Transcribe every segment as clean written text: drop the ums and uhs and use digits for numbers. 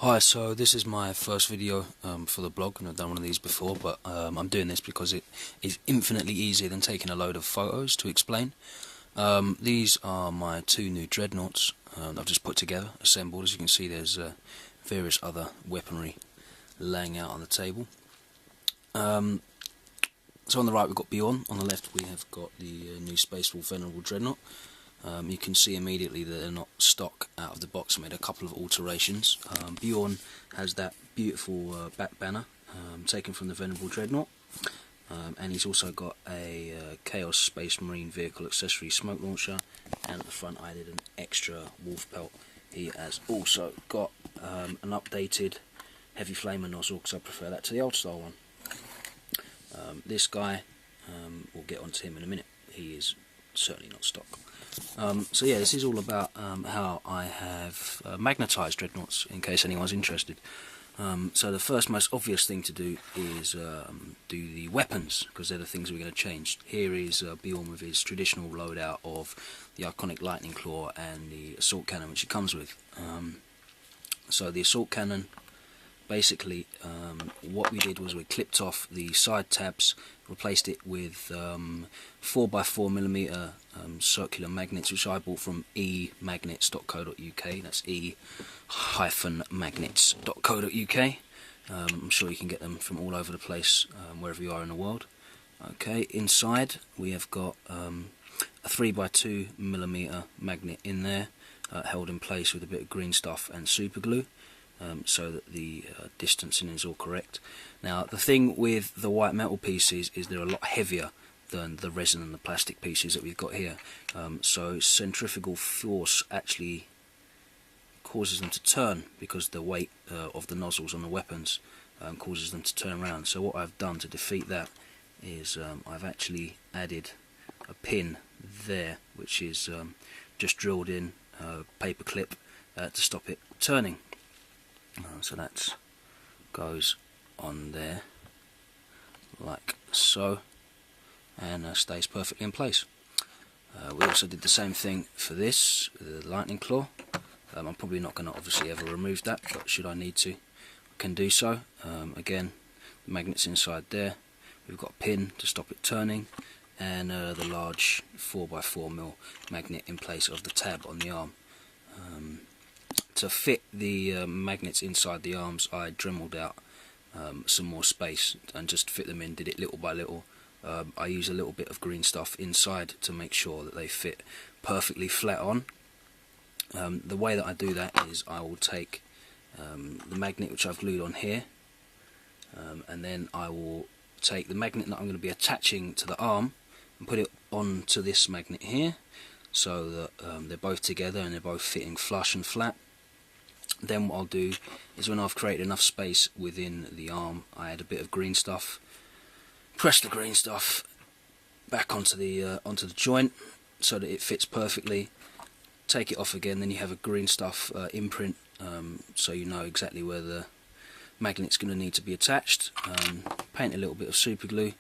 Hi, so this is my first video for the blog, and I've done one of these before, but I'm doing this because it is infinitely easier than taking a load of photos to explain. These are my two new Dreadnoughts I've just put together, assembled. As you can see, there's various other weaponry laying out on the table. So on the right we've got Bjorn, on the left we have got the new Space Wolf Venerable Dreadnought. You can see immediately that they're not stock out of the box. I made a couple of alterations. Bjorn has that beautiful back banner taken from the Venerable Dreadnought, and he's also got a Chaos Space Marine Vehicle accessory smoke launcher, and at the front I did an extra wolf pelt. He has also got an updated heavy flamer nozzle, because I prefer that to the old style one. This guy, we'll get onto him in a minute, he is certainly not stock. So yeah, this is all about how I have magnetized Dreadnoughts, in case anyone's interested. So the first most obvious thing to do is do the weapons, because they're the things we're going to change. Here is Bjorn with his traditional loadout of the iconic lightning claw and the assault cannon which it comes with. So the assault cannon, basically what we did was we clipped off the side tabs, replaced it with 4x4mm circular magnets, which I bought from emagnets.co.uk. That's e-magnets.co.uk. I'm sure you can get them from all over the place, wherever you are in the world. Okay, inside we have got a 3x2mm magnet in there, held in place with a bit of green stuff and super glue. So that the distancing is all correct. Now the thing with the white metal pieces is they're a lot heavier than the resin and the plastic pieces that we've got here. So centrifugal force actually causes them to turn, because the weight of the nozzles on the weapons causes them to turn around. So what I've done to defeat that is I've actually added a pin there, which is just drilled in paper clip to stop it turning. So that goes on there like so, and stays perfectly in place. We also did the same thing for this, the lightning claw. I'm probably not going to obviously ever remove that, but should I need to, I can do so. Again, the magnet's inside there. We've got a pin to stop it turning, and the large 4x4mm magnet in place of the tab on the arm. To fit the magnets inside the arms, I dremeled out some more space and just fit them in, did it little by little. I use a little bit of green stuff inside to make sure that they fit perfectly flat on. The way that I do that is I will take the magnet which I've glued on here, and then I will take the magnet that I'm going to be attaching to the arm and put it onto this magnet here, so that they're both together and they're both fitting flush and flat. Then what I'll do is, when I've created enough space within the arm, I add a bit of green stuff, press the green stuff back onto the joint so that it fits perfectly, take it off again, then you have a green stuff imprint, so you know exactly where the magnet's going to need to be attached. Paint a little bit of super glue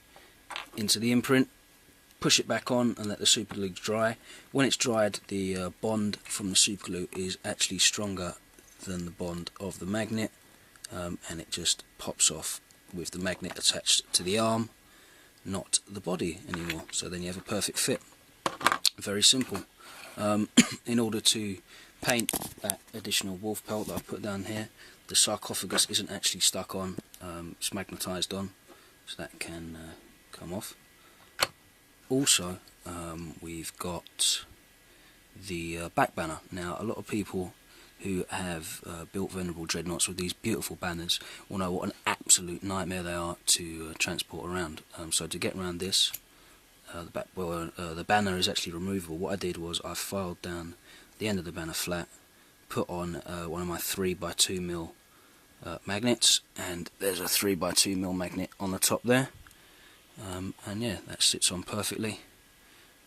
into the imprint, push it back on and let the super glue dry. When it's dried, the bond from the super glue is actually stronger than the bond of the magnet, and it just pops off with the magnet attached to the arm, not the body anymore. So then you have a perfect fit. Very simple. In order to paint that additional wolf pelt that I've put down here, the sarcophagus isn't actually stuck on, it's magnetized on, so that can come off. Also, we've got the back banner. Now, a lot of people who have built Venerable Dreadnoughts with these beautiful banners will know what an absolute nightmare they are to transport around. So to get around this, the banner is actually removable. What I did was I filed down the end of the banner flat, put on one of my 3x2mm magnets, and there's a 3x2mm magnet on the top there. And yeah, that sits on perfectly,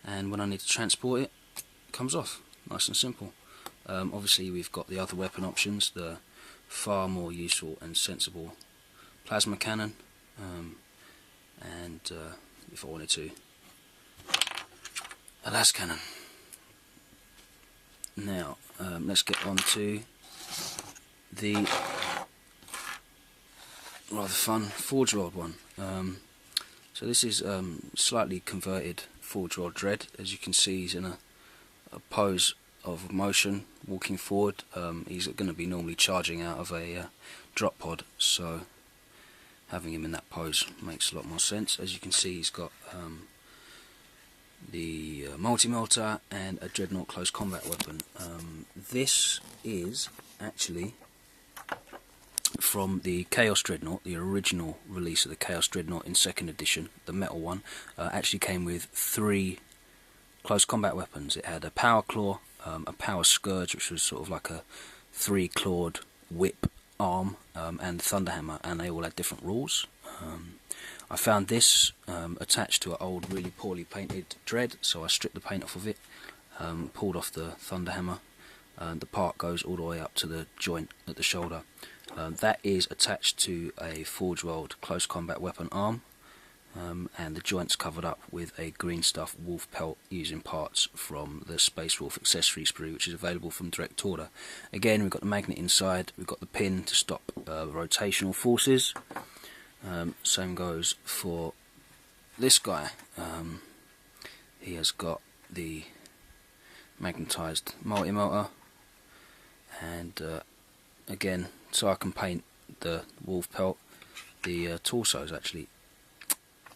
and when I need to transport it, it comes off. Nice and simple. Obviously we've got the other weapon options, the far more useful and sensible plasma cannon, and if I wanted to, a las cannon. Now let's get on to the rather fun Forge World one. So this is slightly converted Forge World Dread. As you can see, he's in a pose of motion, walking forward. He's going to be normally charging out of a drop pod, so having him in that pose makes a lot more sense. As you can see, he's got the multi-melter and a Dreadnought close combat weapon. This is actually from the Chaos Dreadnought, the original release of the Chaos Dreadnought in 2nd edition, the metal one. Actually came with 3 close combat weapons. It had a Power Claw, a Power Scourge, which was sort of like a 3-clawed whip arm, and Thunderhammer, and they all had different rules. I found this attached to an old, really poorly painted Dread, so I stripped the paint off of it, pulled off the Thunderhammer, and the part goes all the way up to the joint at the shoulder. That is attached to a Forge World close combat weapon arm, and the joint's covered up with a green stuff wolf pelt using parts from the Space Wolf accessory sprue, which is available from direct order. Again, we've got the magnet inside, we've got the pin to stop rotational forces. Same goes for this guy. He has got the magnetized multi-motor, and again, so I can paint the wolf pelt, the torso is actually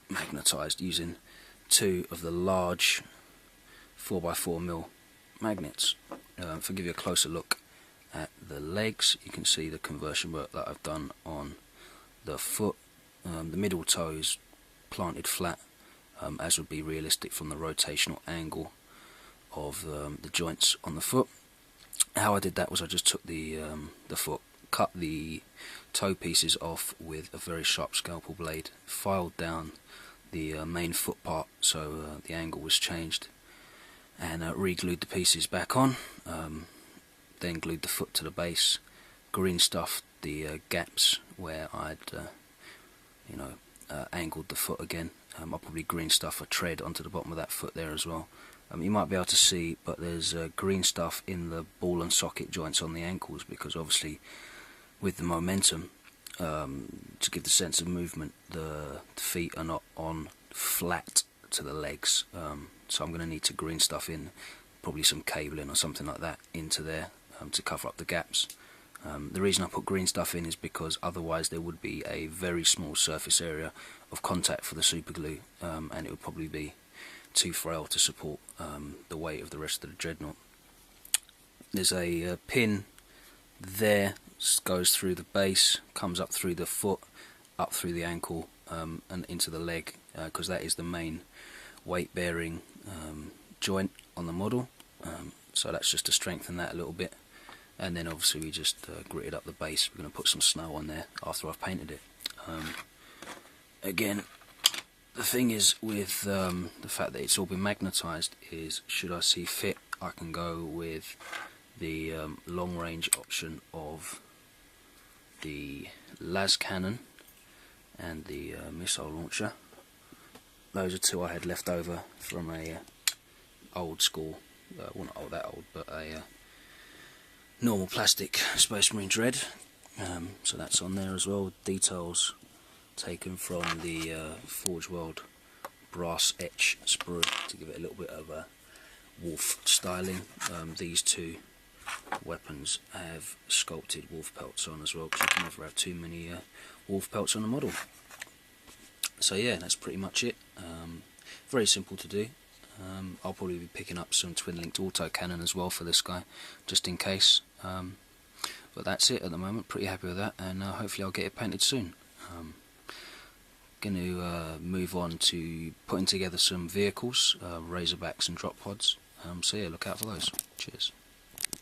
magnetized using 2 of the large 4x4mm magnets. If I give you a closer look at the legs, you can see the conversion work that I've done on the foot. The middle toe is planted flat, as would be realistic from the rotational angle of the joints on the foot. How I did that was I just took the foot, cut the toe pieces off with a very sharp scalpel blade, filed down the main foot part so the angle was changed, and re-glued the pieces back on. Then glued the foot to the base, green stuffed the gaps where I'd angled the foot again. I'll probably green stuff a tread onto the bottom of that foot there as well. You might be able to see, but there's green stuff in the ball and socket joints on the ankles, because obviously with the momentum, to give the sense of movement, the feet are not on flat to the legs, so I'm going to need to green stuff in, probably some cabling or something like that into there to cover up the gaps. The reason I put green stuff in is because otherwise there would be a very small surface area of contact for the super glue, and it would probably be too frail to support the weight of the rest of the Dreadnought. There's a pin there, goes through the base, comes up through the foot, up through the ankle, and into the leg, because that is the main weight bearing joint on the model. So that's just to strengthen that a little bit. And then obviously we just gritted up the base. We're going to put some snow on there after I've painted it. Again, the thing is with the fact that it's all been magnetized is, should I see fit, I can go with the long range option of the las cannon and the missile launcher. Those are 2 I had left over from a old school, well not that old, but a normal plastic Space Marine Dread. So that's on there as well. Details taken from the Forge World brass etch sprue to give it a little bit of a wolf styling. These 2 weapons have sculpted wolf pelts on as well, because you can never have too many wolf pelts on the model. So yeah, that's pretty much it. Very simple to do. I'll probably be picking up some twin-linked autocannon as well for this guy, just in case. But that's it at the moment. Pretty happy with that, and hopefully I'll get it painted soon. Going to move on to putting together some vehicles, Razorbacks and drop pods. So yeah, look out for those. Cheers.